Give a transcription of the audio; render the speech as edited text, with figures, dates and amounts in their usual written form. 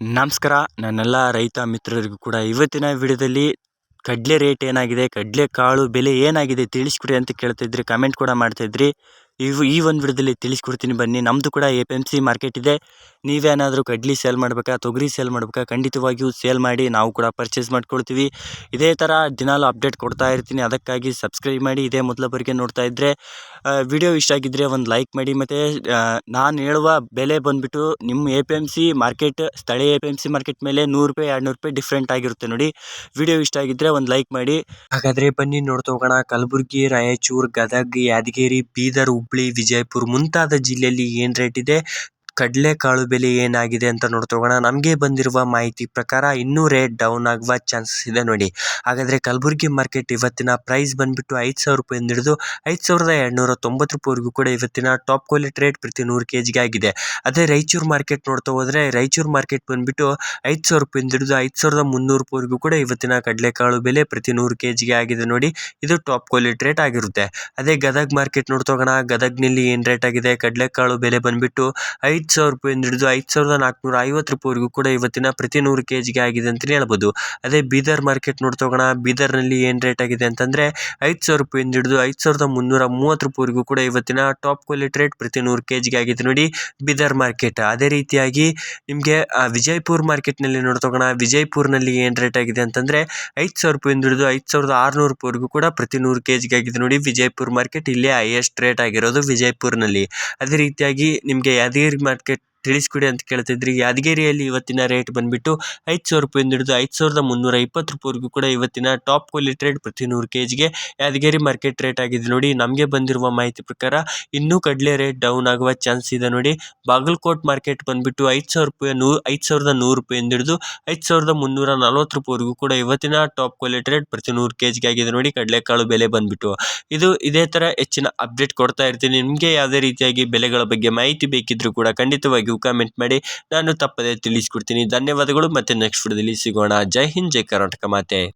ನಮಸ್ಕಾರ ನನ್ನೆಲ್ಲ ರೈತ ಮಿತ್ರರಿಗೂ ಕೂಡ ಇವತ್ತಿನ ವಿಡಿಯೋದಲ್ಲಿ ಕಡಲೆ ರೇಟ್ ಏನಾಗಿದೆ, ಕಡಲೆ ಕಾಳು ಬೆಲೆ ಏನಾಗಿದೆ ತಿಳಿಸ್ಕೊಡಿ ಅಂತ ಕೇಳ್ತಾಯಿದ್ರಿ, ಕಮೆಂಟ್ ಕೂಡ ಮಾಡ್ತಾಯಿದ್ರಿ. ಈ ಒಂದು ವಿಡಿಯೋದಲ್ಲಿ ತಿಳಿಸ್ಕೊಡ್ತೀನಿ ಬನ್ನಿ. ನಮ್ಮದು ಕೂಡ APMC ಮಾರ್ಕೆಟ್ ಇದೆ. ನೀವೇನಾದರೂ ಕಡ್ಲಿ ಸೇಲ್ ಮಾಡಬೇಕಾ, ತೊಗರಿ ಸೇಲ್ ಮಾಡಬೇಕಾ, ಖಂಡಿತವಾಗಿಯೂ ಸೇಲ್ ಮಾಡಿ, ನಾವು ಕೂಡ ಪರ್ಚೇಸ್ ಮಾಡ್ಕೊಳ್ತೀವಿ. ಇದೇ ಥರ ದಿನಾಲು ಅಪ್ಡೇಟ್ ಕೊಡ್ತಾ ಇರ್ತೀನಿ, ಅದಕ್ಕಾಗಿ ಸಬ್ಸ್ಕ್ರೈಬ್ ಮಾಡಿ. ಇದೇ ಮೊದಲ ಬಾರಿಗೆ ನೋಡ್ತಾ ಇದ್ದರೆ ವಿಡಿಯೋ ಇಷ್ಟ ಆಗಿದ್ದರೆ ಒಂದು ಲೈಕ್ ಮಾಡಿ. ಮತ್ತು ನಾನು ಹೇಳುವ ಬೆಲೆ ಬಂದುಬಿಟ್ಟು ನಿಮ್ಮ APMC ಮಾರ್ಕೆಟ್, ಸ್ಥಳೀಯ APMC ಮಾರ್ಕೆಟ್ ಮೇಲೆ 100 ರೂಪಾಯಿ 200 ರೂಪಾಯಿ ಡಿಫ್ರೆಂಟ್ ಆಗಿರುತ್ತೆ ನೋಡಿ. ವಿಡಿಯೋ ಇಷ್ಟ ಆಗಿದ್ದರೆ ಒಂದು ಲೈಕ್ ಮಾಡಿ. ಹಾಗಾದರೆ ಬನ್ನಿ ನೋಡ್ತಾ ಹೋಗೋಣ. ಕಲಬುರಗಿ, ರಾಯಚೂರು, ಗದಗ, ಯಾದಗಿರಿ, ಬೀದರ್, ಹುಬ್ಳಿ, ವಿಜಯಪುರ ಮುಂತಾದ ಜಿಲ್ಲೆಯಲ್ಲಿ ಏನು ರೇಟ್ ಇದೆ, ಕಡಲೆಕಾಳು ಬೆಲೆ ಏನಾಗಿದೆ ಅಂತ ನೋಡ್ತಾ ಹೋಗೋಣ. ನಮಗೆ ಬಂದಿರುವ ಮಾಹಿತಿ ಪ್ರಕಾರ ಇನ್ನೂ ರೇಟ್ ಡೌನ್ ಆಗುವ ಚಾನ್ಸಸ್ ಇದೆ ನೋಡಿ. ಹಾಗಾದರೆ ಕಲಬುರಗಿ ಮಾರ್ಕೆಟ್ ಇವತ್ತಿನ ಪ್ರೈಸ್ ಬಂದುಬಿಟ್ಟು 5,000 ರೂಪಾಯಿಂದ ಹಿಡಿದು 5,290 ರೂಪಾಯಿವರೆಗೂ ಕೂಡ ಇವತ್ತಿನ ಟಾಪ್ ಕ್ವಾಲಿಟಿ ರೇಟ್ ಪ್ರತಿ 100 kgಗೆ ಆಗಿದೆ. ಅದೇ ರಾಯಚೂರು ಮಾರ್ಕೆಟ್ ನೋಡ್ತಾ ಹೋದರೆ ರಾಯಚೂರು ಮಾರ್ಕೆಟ್ ಬಂದುಬಿಟ್ಟು 5,000 ರೂಪಾಯಿಂದ ಹಿಡಿದು 5,300 ರೂಪಾಯಿವರೆಗೂ ಕೂಡ ಇವತ್ತಿನ ಕಡಲೆಕಾಳು ಬೆಲೆ ಪ್ರತಿ 100 kgಗೆ ಆಗಿದೆ ನೋಡಿ. ಇದು ಟಾಪ್ ಕ್ವಾಲಿಟಿ ರೇಟ್ ಆಗಿರುತ್ತೆ. ಅದೇ ಗದಗ ಮಾರ್ಕೆಟ್ ನೋಡ್ತಾ ಹೋಗೋಣ. ಗದಗ್ನಲ್ಲಿ ಏನು ರೇಟ್ ಆಗಿದೆ, ಕಡಲೆಕಾಳು ಬೆಲೆ ಬಂದುಬಿಟ್ಟು 5,000 ರೂಪಾಯಿಂದ ಹಿಡಿದು 5,450 ರೂಪಾಯಿವರೆಗೂ ಕೂಡ ಇವತ್ತಿನ ಪ್ರತಿ 100 kgಗೆ ಆಗಿದೆ ಅಂತಲೇ ಹೇಳ್ಬೋದು. ಅದೇ ಬೀದರ್ ಮಾರ್ಕೆಟ್ ನೋಡ್ತಾ ಹೋಗೋಣ. ಬೀದರ್ನಲ್ಲಿ ಏನು ರೇಟ್ ಆಗಿದೆ ಅಂತಂದರೆ 5,000 ರೂಪಾಯಿಂದ ಹಿಡಿದು 5,330 ರೂಪಾಯಿವರೆಗೂ ಕೂಡ ಇವತ್ತಿನ ಟಾಪ್ ಕ್ವಾಲಿಟಿ ರೇಟ್ ಪ್ರತಿ 100 kgಗೆ ಆಗಿದೆ ನೋಡಿ ಬೀದರ್ ಮಾರ್ಕೆಟ್. ಅದೇ ರೀತಿಯಾಗಿ ನಿಮಗೆ ವಿಜಯಪುರ ಮಾರ್ಕೆಟ್ನಲ್ಲಿ ನೋಡ್ತಾ ಹೋಗೋಣ. ವಿಜಯಪುರ್ನಲ್ಲಿ ಏನು ರೇಟ್ ಆಗಿದೆ ಅಂತಂದರೆ 5,000 ರೂಪಾಯಿಂದ ಹಿಡಿದು 5,600 ರೂಪಾಯಿವರೆಗೂ ಕೂಡ ಪ್ರತಿ 100 kgಗೆ ಆಗಿದೆ ನೋಡಿ ವಿಜಯಪುರ ಮಾರ್ಕೆಟ್. ಇಲ್ಲೇ ಹೈಯೆಸ್ಟ್ ರೇಟ್ ಆಗಿರೋದು ವಿಜಯಪುರ್ನಲ್ಲಿ. ಅದೇ ರೀತಿಯಾಗಿ ನಿಮಗೆ ಯಾದಗಿರಿ ಮಾರ್ಕೆಟ್ ತಿಳಿಸ್ಕೊಡಿ ಅಂತ ಕೇಳ್ತಿದ್ರಿ. ಯಾದಗಿರಿಯಲ್ಲಿ ಇವತ್ತಿನ ರೇಟ್ ಬಂದುಬಿಟ್ಟು 5,000 ರೂಪಾಯಿಂದ ಹಿಡಿದು 5,320 ರೂಪಾಯಿವರೆಗೂ ಕೂಡ ಇವತ್ತಿನ ಟಾಪ್ ಕ್ವಾಲಿಟಿ ರೇಟ್ ಪ್ರತಿ 100 kgಗೆ ಯಾದಗಿರಿ ಮಾರ್ಕೆಟ್ ರೇಟ್ ಆಗಿದೆ ನೋಡಿ. ನಮಗೆ ಬಂದಿರುವ ಮಾಹಿತಿ ಪ್ರಕಾರ ಇನ್ನೂ ಕಡಲೆ ರೇಟ್ ಡೌನ್ ಆಗುವ ಚಾನ್ಸ್ ಇದೆ ನೋಡಿ. ಬಾಗಲಕೋಟ್ ಮಾರ್ಕೆಟ್ ಬಂದುಬಿಟ್ಟು 5,100 ರೂಪಾಯಿಂದ ಹಿಡಿದು 5,340 ರೂಪಾಯಿವರೆಗೂ ಕೂಡ ಇವತ್ತಿನ ಟಾಪ್ ಕ್ವಾಲಿಟಿ ರೇಟ್ ಪ್ರತಿ 100 kgಗೆ ಆಗಿದೆ ನೋಡಿ ಕಡಲೆಕಾಳು ಬೆಲೆ ಬಂದುಬಿಟ್ಟು. ಇದೇ ಥರ ಹೆಚ್ಚಿನ ಅಪ್ಡೇಟ್ ಕೊಡ್ತಾ ಇರ್ತೀನಿ. ನಿಮಗೆ ಯಾವುದೇ ರೀತಿಯಾಗಿ ಬೆಲೆಗಳ ಬಗ್ಗೆ ಮಾಹಿತಿ ಬೇಕಿದ್ದರೂ ಕೂಡ ಖಂಡಿತವಾಗಿಯೂ ಕಾಮೆಂಟ್ ಮಾಡಿ, ನಾನು ತಪ್ಪದೇ ತಿಳಿಸ್ಕೊಡ್ತೀನಿ. ಧನ್ಯವಾದಗಳು. ಮತ್ತೆ ನೆಕ್ಸ್ಟ್ ವಿಡಿಯೋದಲ್ಲಿ ಸಿಗೋಣ. ಜೈ ಹಿಂದ್, ಜೈ ಕರ್ನಾಟಕ ಮಾತೆ.